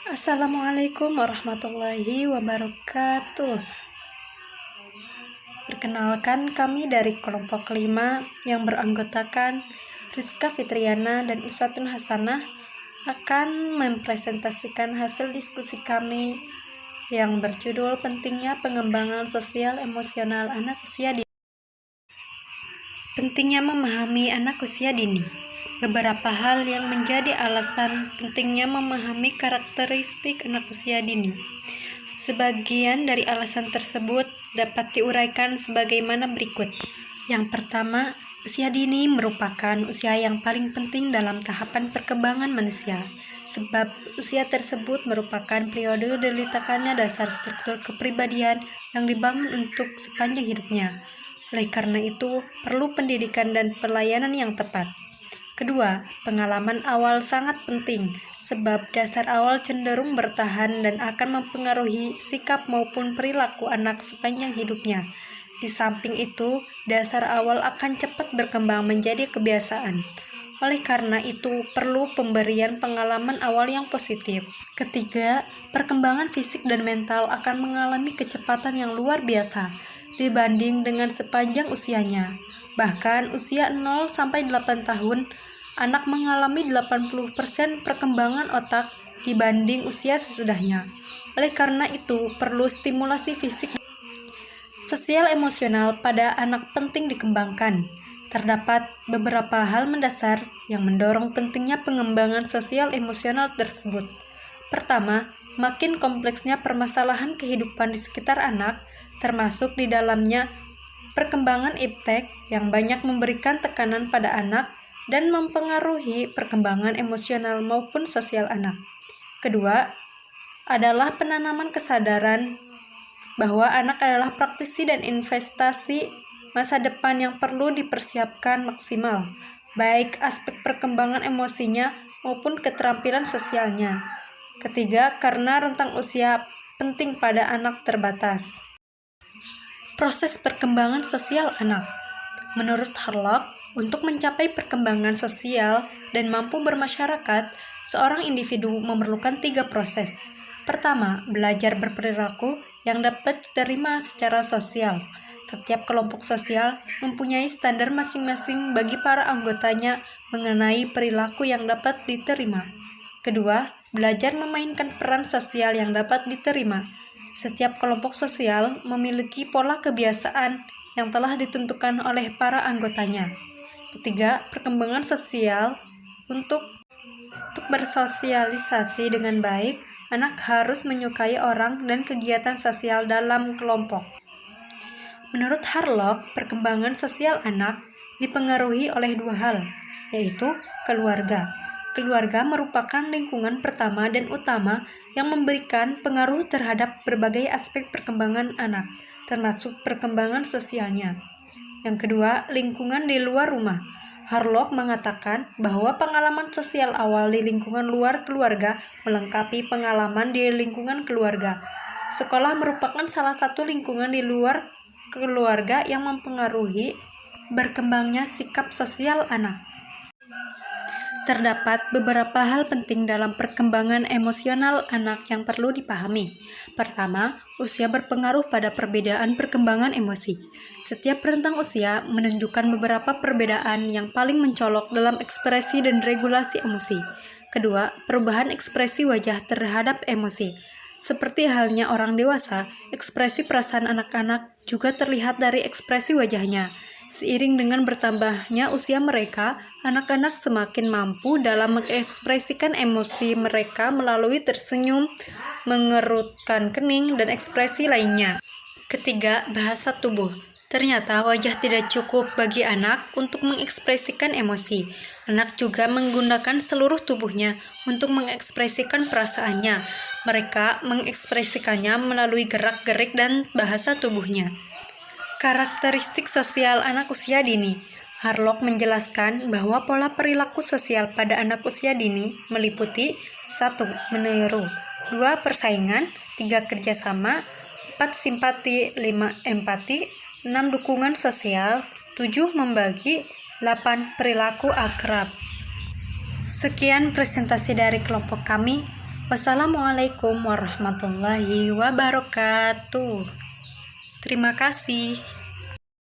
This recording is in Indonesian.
Assalamualaikum warahmatullahi wabarakatuh. Perkenalkan, kami dari kelompok 5 yang beranggotakan Rizka Fitriana dan Usatun Hasanah akan mempresentasikan hasil diskusi kami yang berjudul pentingnya pengembangan sosial emosional anak usia dini. Pentingnya memahami anak usia dini. Beberapa hal yang menjadi alasan pentingnya memahami karakteristik anak usia dini. Sebagian dari alasan tersebut dapat diuraikan sebagaimana berikut. Yang pertama, usia dini merupakan usia yang paling penting dalam tahapan perkembangan manusia, sebab usia tersebut merupakan periode diletakkannya dasar struktur kepribadian yang dibangun untuk sepanjang hidupnya. Oleh karena itu, perlu pendidikan dan pelayanan yang tepat. Kedua, pengalaman awal sangat penting, sebab dasar awal cenderung bertahan dan akan mempengaruhi sikap maupun perilaku anak sepanjang hidupnya. Di samping itu, dasar awal akan cepat berkembang menjadi kebiasaan. Oleh karena itu, perlu pemberian pengalaman awal yang positif. Ketiga, perkembangan fisik dan mental akan mengalami kecepatan yang luar biasa dibanding dengan sepanjang usianya. Bahkan usia 0-8 tahun, anak mengalami 80% perkembangan otak dibanding usia sesudahnya. Oleh karena itu, perlu stimulasi fisik. Sosial emosional pada anak penting dikembangkan. Terdapat beberapa hal mendasar yang mendorong pentingnya pengembangan sosial emosional tersebut. Pertama, makin kompleksnya permasalahan kehidupan di sekitar anak, termasuk di dalamnya perkembangan iptek yang banyak memberikan tekanan pada anak dan mempengaruhi perkembangan emosional maupun sosial anak. Kedua, adalah penanaman kesadaran bahwa anak adalah praktisi dan investasi masa depan yang perlu dipersiapkan maksimal, baik aspek perkembangan emosinya maupun keterampilan sosialnya. Ketiga, karena rentang usia penting pada anak terbatas. Proses perkembangan sosial anak. Menurut Harlock, untuk mencapai perkembangan sosial dan mampu bermasyarakat, seorang individu memerlukan 3 proses. Pertama, belajar berperilaku yang dapat diterima secara sosial. Setiap kelompok sosial mempunyai standar masing-masing bagi para anggotanya mengenai perilaku yang dapat diterima. Kedua, belajar memainkan peran sosial yang dapat diterima. Setiap kelompok sosial memiliki pola kebiasaan yang telah ditentukan oleh para anggotanya. Ketiga, perkembangan sosial. Untuk bersosialisasi dengan baik, anak harus menyukai orang dan kegiatan sosial dalam kelompok. Menurut Harlock, perkembangan sosial anak dipengaruhi oleh 2 hal, yaitu keluarga. Keluarga merupakan lingkungan pertama dan utama yang memberikan pengaruh terhadap berbagai aspek perkembangan anak, termasuk perkembangan sosialnya. Yang kedua, lingkungan di luar rumah. Harlock mengatakan bahwa pengalaman sosial awal di lingkungan luar keluarga melengkapi pengalaman di lingkungan keluarga. Sekolah merupakan salah satu lingkungan di luar keluarga yang mempengaruhi berkembangnya sikap sosial anak. Terdapat beberapa hal penting dalam perkembangan emosional anak yang perlu dipahami. Pertama, usia berpengaruh pada perbedaan perkembangan emosi. Setiap rentang usia menunjukkan beberapa perbedaan yang paling mencolok dalam ekspresi dan regulasi emosi. Kedua, perubahan ekspresi wajah terhadap emosi. Seperti halnya orang dewasa, ekspresi perasaan anak-anak juga terlihat dari ekspresi wajahnya. Seiring dengan bertambahnya usia mereka, anak-anak semakin mampu dalam mengekspresikan emosi mereka melalui tersenyum, mengerutkan kening, dan ekspresi lainnya. Ketiga, bahasa tubuh. Ternyata wajah tidak cukup bagi anak untuk mengekspresikan emosi. Anak juga menggunakan seluruh tubuhnya untuk mengekspresikan perasaannya. Mereka mengekspresikannya melalui gerak-gerik dan bahasa tubuhnya. Karakteristik sosial anak usia dini. Harlock menjelaskan bahwa pola perilaku sosial pada anak usia dini meliputi 1. Meniru, 2. Persaingan, 3. Kerjasama, 4. Simpati, 5. Empati, 6. Dukungan sosial, 7. Membagi, 8. Perilaku akrab. Sekian presentasi dari kelompok kami. Wassalamualaikum warahmatullahi wabarakatuh. Terima kasih.